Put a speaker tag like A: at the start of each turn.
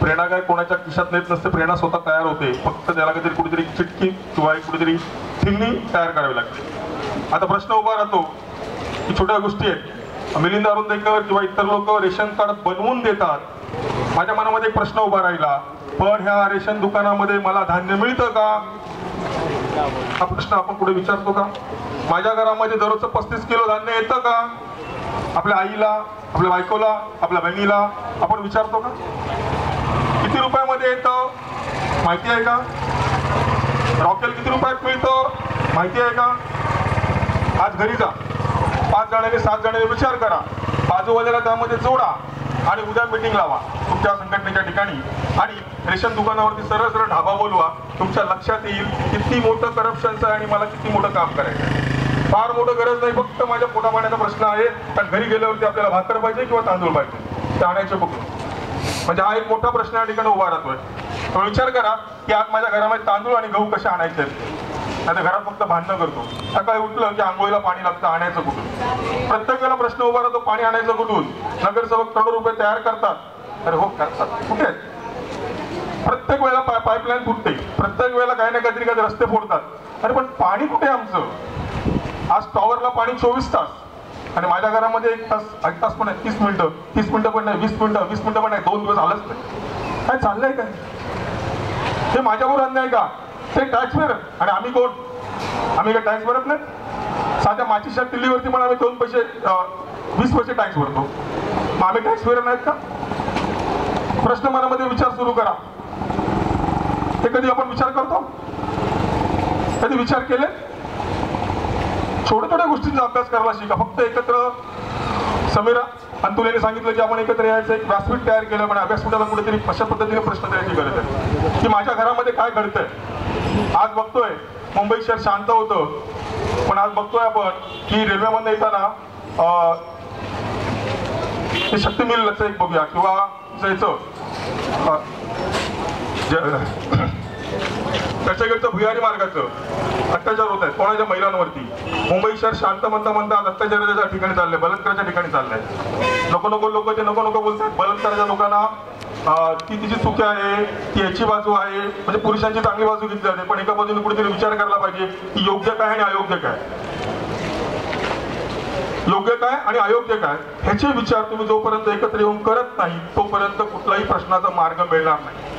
A: प्रेरणा काय कोणाच्या खिशात येत नसते, प्रेरणा स्वतः तयार होते, फक्त त्याला काहीतरी कुठेतरी चिटकी किंवा कुठेतरी थिंगणी तयार करावी लागते. आता प्रश्न उभा राहतो की छोट्या गोष्टी आहेत, मिलिंद अरुंदेकर किंवा इतर लोक रेशन कार्ड बनवून देतात. माझ्या मनामध्ये एक प्रश्न उभा राहिला, पण ह्या रेशन दुकानामध्ये मला धान्य मिळतं का? हा प्रश्न आपण पुढे विचारतो का? माझ्या घरामध्ये दररोजचं 35 किलो धान्य येतं का? आपल्या आईला, आपल्या बायकोला, आपल्या बहिणीला आपण विचारतो का? किती रुपयामध्ये येतं माहिती आहे का? रॉकेल किती रुपयात मिळतं माहिती आहे का? आज घरी जा, 5 जणांनी 7 जणांनी विचार करा, बाजूबाजूला त्यामध्ये जोडा आणि उद्या मीटिंग लावा तुमच्या संघटनेच्या ठिकाणी आणि रेशन दुकानावरती सरळ सरळ ढाबा बोलवा. तुमच्या लक्षात येईल किती मोठं करप्शनचं आहे आणि मला किती मोठं काम करायचं आहे. फार मोठं गरज नाही, फक्त माझ्या पोटापाण्याचा प्रश्न आहे. कारण घरी गेल्यावरती आपल्याला भाकर पाहिजे किंवा तांदूळ पाहिजे, ते आणायचे बघून. म्हणजे हा एक मोठा प्रश्न या ठिकाणी उभा राहतोय. तो विचार करा की आज माझ्या घरामध्ये तांदूळ आणि गहू कसे आणायचे आहेत. आता घरात फक्त भांडणं करतो. सकाळी उठलं की आंघोळीला पाणी लागतं, आणायचं कुठून? प्रत्येक वेळेला प्रश्न उभा राहतो, पाणी आणायचं कुठून? नगरसेवक करोडो रुपये तयार करतात. अरे हो करतात, कुठे? प्रत्येक वेळेला पाईपलाईन फुटते, प्रत्येक वेळेला काही ना काहीतरी रस्ते फोडतात. अरे पण पाणी कुठे आमचं? आज टॉवरला पाणी 24 तास आणि माझ्या घरामध्ये 1 तास पण आहे, 30 मिनिटं, 30 मिनिटं पण नाही, 20 मिनिटं, 20 मिनिटं पण नाही, 2 दिवस आलंच नाही. काय चाललंय काय? हे माझ्यावर अन्याय का? ते टॅक्स पेअर आणि आम्ही कोण? आम्ही काय टॅक्स भरत नाही? साध्या माचीच्या दिल्लीवरती पण आम्ही 2 पैसे 20 पैसे टॅक्स भरतो. मग आम्ही टॅक्स पेअर नाहीत का? प्रश्न मनामध्ये विचार सुरू करा. हे कधी आपण विचार करतो? कधी विचार केले? छोट्या छोट्या गोष्टींचा अभ्यास करायला शिका. फक्त एकत्र समीरा अंतुलेने सांगितलं की आपण एकत्र यायचं, एक व्यासपीठ तयार केलं, पण व्यासपीठाला कुठेतरी अशा पद्धतीने प्रश्न द्यायची गरज आहे की माझ्या घरामध्ये काय घडतंय. आज बघतोय मुंबई शहर शांत होतं, पण आज बघतोय आपण की रेल्वेमधून येताना शक्ती मिलचं एक बघूया किंवा जायचं त्याच्याकडचं भुयारी मार्गाचं अत्याचार होत आहेत कोणाच्या महिलांवरती. मुंबई शहर शांत म्हणता म्हणता अत्याचाराच्या ठिकाणी चाललंय, बलात्काराच्या ठिकाणी चाललंय. नको नको लोक ते नको नको बोलतात. बलात्काराच्या लोकांना ती तिची चूक आहे, ती याची बाजू आहे, म्हणजे पुरुषांची चांगली बाजू घेतली जाते. पण एका बाजूने कुठेतरी विचार करायला पाहिजे की योग्य काय आणि अयोग्य काय, योग्य काय आणि अयोग्य काय ह्याचे विचार तुम्ही जोपर्यंत एकत्र येऊन करत नाही तोपर्यंत कुठलाही प्रश्नाचा मार्ग मिळणार नाही.